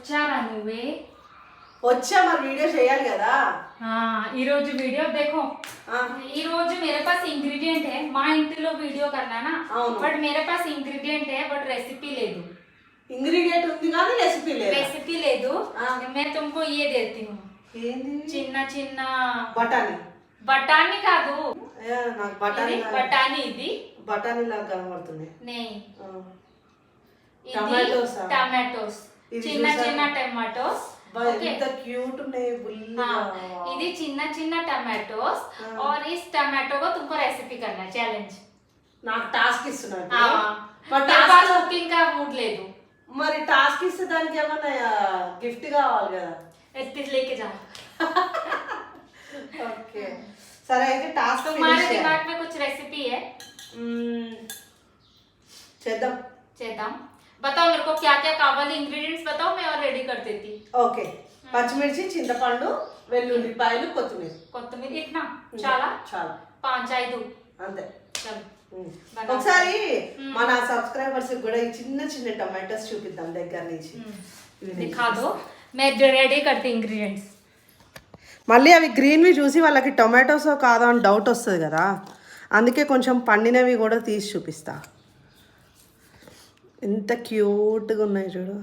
వచ్చారా నువ్వే వచ్చా మరి వీడియో చేయాలి కదా ఈ రోజు वीडियो देखो ఈ రోజు मेरे पास इंग्रेडिएंट है మా ఇంటిలో వీడియో करना ना बट मेरे पास इंग्रेडिएंट है बट रेसिपी లేదు ఇంగ్రీడియంట్ ఉంది కానీ రెసిపీ లేదు मैं तुमको ये देती हूं ఏంది చిన్న చిన్న బఠానీ కాదు నాకు బఠానీ ఇది బఠానీ లాగా కనబడుతుంది టమాటోస్ చిన్న చిన్న టమాటోస్ ఎంత క్యూట్ ఉన్నాయి ఇది చిన్న చిన్న టమాటోస్ और इस टमाटो को तुमको रेसिपी करना है चैलेंज నాకు టాస్క్ ఇస్తున్నారు కుకింగ్ కా మూడ్ లేదు మరి టాస్క్ ఇస్తే దానికి ఏమన్నా గిఫ్ట్ కావాలి కదా ఎత్తి లేके जा ఓకే సరే అయితే టాస్క్ तुम्हारे दिमाग में कुछ रेसिपी है చేద్దాం बताओ मेरे को क्या क्या कावाली इंग्रेडिएंट्स बताओ मैं और रेडी कर देती ఓకే పచ్చిమిర్చి చింతపండు వెల్లుల్లిపాయలు కొత్తిమీర ఇట్నా చాలా 5-5 అంతే చలో ఒకసారి మన సబ్స్క్రైబర్స్ కూడా ఈ చిన్న చిన్న టమాటోస్ చూపిద్దాం దగ్గర నుంచి दिखा दो मैं रेडी करती इंग्रेडिएंट्स మళ్ళీ అవి గ్రీన్వి చూసి వాళ్ళకి టొమాటోస్ కాదో అని డౌట్ వస్తుంది కదా అందుకే కొంచెం పండినవి కూడా తీసి చూపిస్తా ఎంత క్యూట్గా ఉన్నాయి చూడు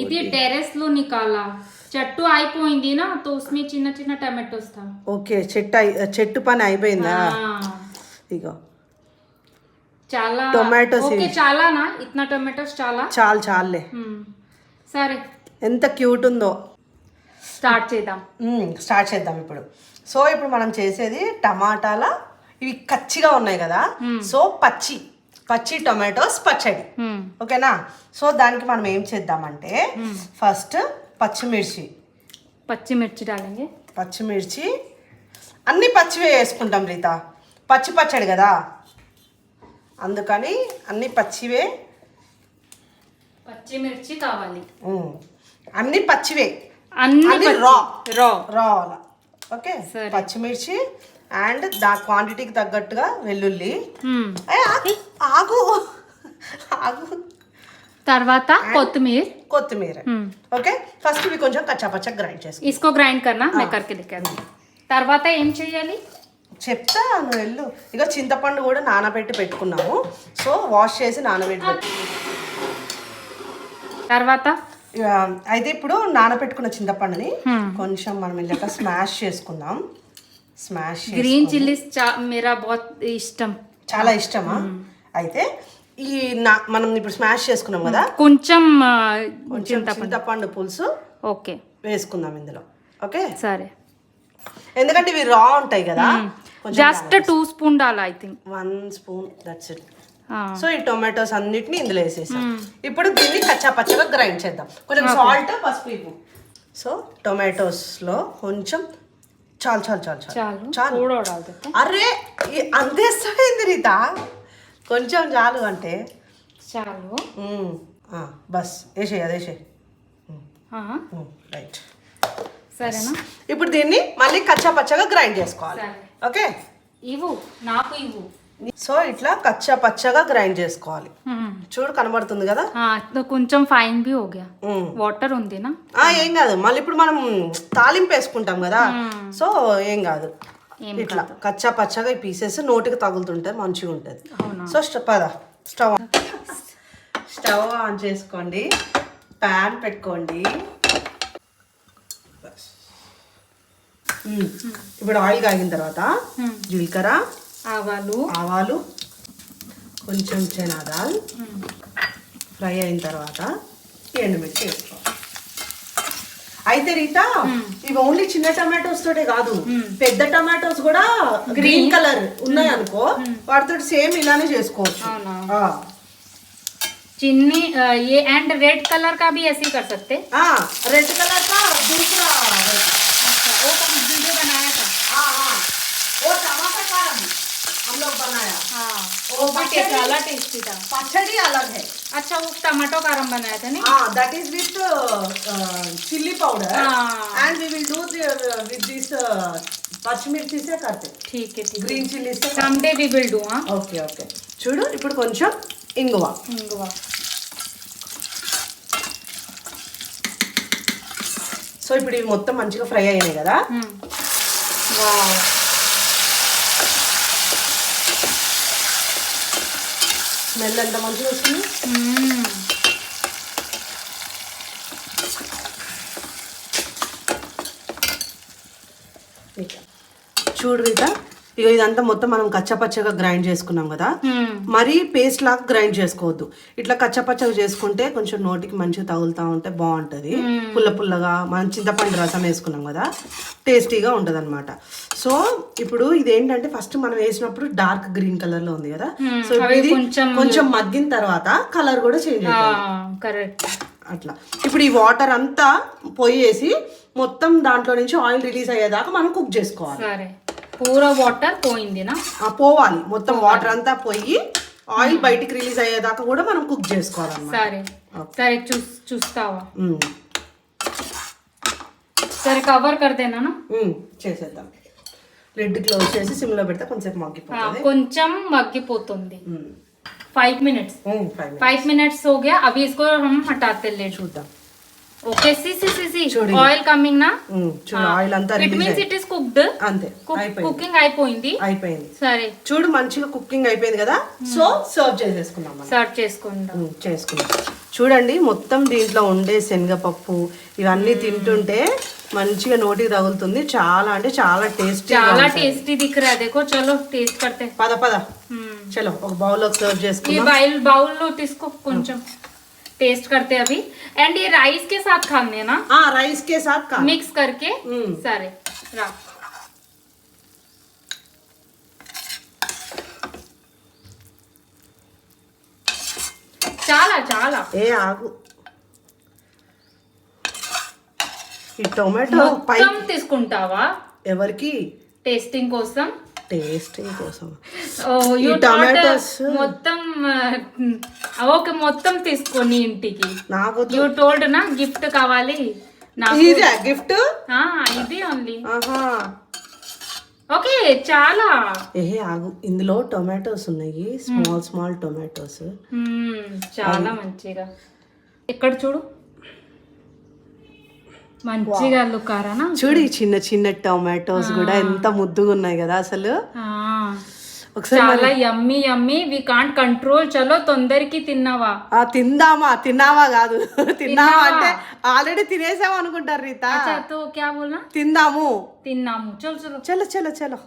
ఇది టెర్రస్ లో నికాలా చెట్టు అయిపోయింది నా तो उसमें చిన్న చిన్న టమాటోస్ था ఓకే చెట్టు పని అయిపోయిందా ఇగో చాలా టొమాటోస్ ఓకే చాలా నా ఇట్నా టొమాటోస్ చాలే సరే ఎంత క్యూట్ ఉందో స్టార్ట్ చేద్దాం ఇప్పుడు సో ఇప్పుడు మనం చేసేది టమాటాల ఇవి కచ్చిగా ఉన్నాయి కదా సో పచ్చి టొమాటోస్ పచ్చడి ఓకేనా సో దానికి మనం ఏం చేద్దామంటే ఫస్ట్ పచ్చిమిర్చి డాలంగే పచ్చిమిర్చి అన్ని పచ్చివే వేసుకుంటాం రీతా పచ్చడి కదా అందుకని అన్ని పచ్చివే పచ్చిమిర్చి కావాలి అన్ని పచ్చివే అన్ని రా ఓకే పచ్చిమిర్చి అండ్ దా క్వాంటిటీకి తగ్గట్టుగా వెల్లుల్లి ఆగు తర్వాత కొత్తిమీర ఓకే ఫస్ట్ ఇవి కొంచెం కచ్చాపచ్చ గ్రైండ్ చేసుకో इसको ग्राइंड करना मैं करके दिखाती తర్వాత ఏం చేయాలి చెప్తా నువ్వు వెళ్ళు ఇక చింతపండు కూడా నానబెట్టి పెట్టుకున్నాము సో వాష్ చేసి నానబెట్టి తర్వాత అయితే ఇప్పుడు నానబెట్టుకున్న చింతపండుని కొంచెం మనం ఇలాగ స్మాష్ చేసుకుందాం గ్రీన్ చిల్లీస్ మేరా బహుత్ ఇష్టం చాలా ఇష్టమా అయితే ఈ మనం ఇప్పుడు స్మాష్ చేసుకున్నాం కదా కొంచెం చింతపండు పులుసు ఓకే వేసుకుందాం ఇందులో ఓకే సరే ఎందుకంటే ఇవి రా ఉంటాయి కదా జస్ట్ 2 స్పూన్ డాలా I think 1 spoon that's it so ఈ టొమాటోస్ అన్నిటిని ఇందులో వేసేసాం ఇప్పుడు దీన్ని కచ్చాపచ్చగా గ్రైండ్ చేద్దాం కొంచెం సాల్ట్ పసుపు సో టొమాటోస్లో కొంచెం చాలు అరే అంతేస్తాయింది రీత కొంచెం చాలు అంటే చాలు బస్ వేసే రైట్ సరేనా ఇప్పుడు దీన్ని మళ్ళీ కచ్చాపచ్చగా గ్రైండ్ చేసుకోవాలి ఓకే ఇవ్వు సో ఇట్లా కచ్చాపచ్చగా గ్రైండ్ చేసుకోవాలి చూడు కనబడుతుంది కదా కొంచెం ఫైన్ బి హోగా వాటర్ ఉంది నా ఏం కాదు మళ్ళీ ఇప్పుడు మనం తాలింపు వేసుకుంటాం కదా సో ఏం కాదు ఇట్లా కచ్చాపచ్చగా ఈ పీసెస్ నోటికి తగులుతుంటే మంచిగా ఉంటుంది సో స్టవ్ ఆన్ చేసుకోండి ప్యాన్ పెట్టుకోండి ఇప్పుడు ఆయిల్ కాగిన తర్వాత జీలకర్ర ఆవాలు కొంచెం చనాదాల్ ఫ్రై అయిన తర్వాత ఎండుమిర్చి వేసుకోవాలి అయితే రీటా ఇవి ఓన్లీ చిన్న టమాటోస్ తోటే కాదు పెద్ద టమాటోస్ కూడా గ్రీన్ కలర్ ఉన్నాయి అనుకో వాటితో సేమ్ ఇలానే చేసుకోవచ్చు चिन्नी ये एंड रेड कलर का भी ऐसे ही कर सकते रेड कलर का दूसरा वो तो वीडियो बनाया था वो टमाटर कारम हम लोग बनाया वो भी टेस्टी था पचड़ी अलग है अच्छा वो टमाटो कारम बनाया था नहीं that is with chili powder and we will do with this పచ్చిమిర్చి से करते ठीक है ग्रीन चिल्ली से someday we will do okay చూడు ఇప్పుడు కొంచెం ఇంగువ సో ఇప్పుడు ఇవి మొత్తం మంచిగా ఫ్రై అయినాయి కదా. వావ్, స్మెల్ ఎంత మంచిగా వస్తుంది. చూడు రీత, ఇక ఇదంతా మొత్తం మనం కచ్చపచ్చగా గ్రైండ్ చేసుకున్నాం కదా, మరీ పేస్ట్ లాగా గ్రైండ్ చేసుకోవద్దు. ఇట్లా కచ్చపచ్చగా చేసుకుంటే కొంచెం నోటికి మంచిగా తగులుతూ ఉంటే బాగుంటుంది. పుల్ల పుల్లగా మనం చింతపండు రసం వేసుకున్నాం కదా, టేస్టీగా ఉంటుంది అనమాట. సో ఇప్పుడు ఇదేంటంటే ఫస్ట్ మనం వేసినప్పుడు డార్క్ గ్రీన్ కలర్ లో ఉంది కదా, సో ఇది కొంచెం మగ్గిన తర్వాత కలర్ కూడా చేంజ్ అవుతుంది. కరెక్ట్. అట్లా ఇప్పుడు ఈ వాటర్ అంతా పోయేసి మొత్తం దాంట్లో నుంచి ఆయిల్ రిలీజ్ అయ్యేదాకా మనం కుక్ చేసుకోవాలి. సరే, పూరా వాటర్ పోయిందినా? పోవాలి, మొత్తం వాటర్ అంతా పోయి ఆయిల్ బయటికి రిలీజ్ అయ్యేదాకా కూడా మనం కుక్ చేసుకోవాలన్నమాట. సరే సరే, చూస్తావా? సరే, కవర్ కర్దేనా? చేసేద్దాం. లిడ్ క్లోజ్ చేసి సిమ్ లో పెడితే కొంచెం మగ్గిపోతుంది. కొంచెం మగ్గిపోతుంది. 5 मिनट्स 5 मिनट्स हो गया. अभी इसको हम हटाते ले. చూద్దాం. ఓకే, ఆయిల్ కమింగ్ నా? ఆయిల్ అంతా it means it is cooked. అంతే, కుకింగ్ అయిపోయింది. సరే, చూడు మంచిగా కుకింగ్ అయిపోయింది కదా. సో సర్వ్ చేసేసుకుందాం. సర్వ్ చేసుకుందాం. చూడండి, మొత్తం దీంట్లో ఉండే శనగపప్పు ఇవన్నీ తింటుంటే మంచిగా నోటికి తగులుతుంది. చాలా అంటే చాలా టేస్టీ దిక్ రా. देखो चलो टेस्ट करते. పద చలో ఒక బౌల్ లో సర్వ్ చేసుకుందాం. ఈ బౌల్ లో తీసుకో, కొంచెం टेस्ट करते अभी. एंड ये राइस के साथ खाने ना? हाँ, राइस के साथ खा मिक्स करके. सारे रा. చాలా ఏ ఆగు, ఈ టొమాటో మొత్తం తీసుకుంటావా? ఎవరికి? టేస్టింగ్ కోసం. ఈ టొమాటోస్ మొత్తం ఓకే, మొత్తం తీసుకొని ఇంటికి. నాకు యూ టోల్డ్ నా గిఫ్ట్ కావాలి నాకు. ఇదే గిఫ్ట్? ఇది ఓన్లీ. ఓకే, చాలా. ఆగు, ఇందులో టొమాటోస్ ఉన్నాయి, స్మాల్ టొమాటోస్. చాలా మంచిగా. ఇక్కడ చూడు, మంచిగా లుకారానా? చూడు, ఈ చిన్న టొమాటోస్ కూడా ఎంత ముద్దుగా ఉన్నాయి కదా అసలు. చాలా యమ్మీ యమ్మీ. We can't control. చలో తొందరకి తిన్నావా? తిన్నావా కాదు, తిన్నావా అంటే ఆల్రెడీ తినేసాము అనుకుంటారు రీత. తో క్యా బోల్నా? తిన్నాము. చలో.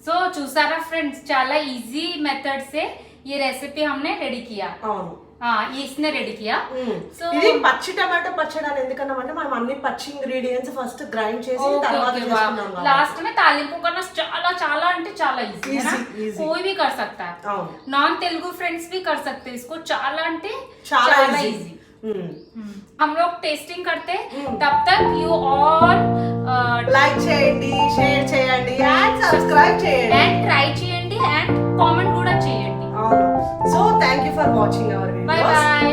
సో చూసారా ఫ్రెండ్స్, చాలా ఈజీ మెథడ్ సే ये रेसिपी हमने रेडी किया. అవును, इसने रेडी किया. సో ఇది పచ్చి టమాటో పచ్చడి అని ఎందుకన్నామంటే మనం అన్ని పచ్చి ఇంగ్రీడియంట్స్ ఫస్ట్ గ్రైండ్ చేసి తర్వాత చేసుకున్నాం. लास्ट में तालिंపు करना చాలా అంటే చాలా ఈజీ है ना? कोई भी कर सकता है. नॉन तेलुगु फ्रेंड्स भी कर सकते हैं इसको. చాలా అంటే చాలా ఈజీ. हम लोग टेस्टिंग करते. तब तक यू ऑल లైక్ చేయండి, షేర్ చేయండి, అండ్ సబ్స్క్రైబ్ చేయండి, అండ్ ట్రై చేయండి, అండ్ కామెంట్ కూడా చేయండి. So thank you for watching our videos. By.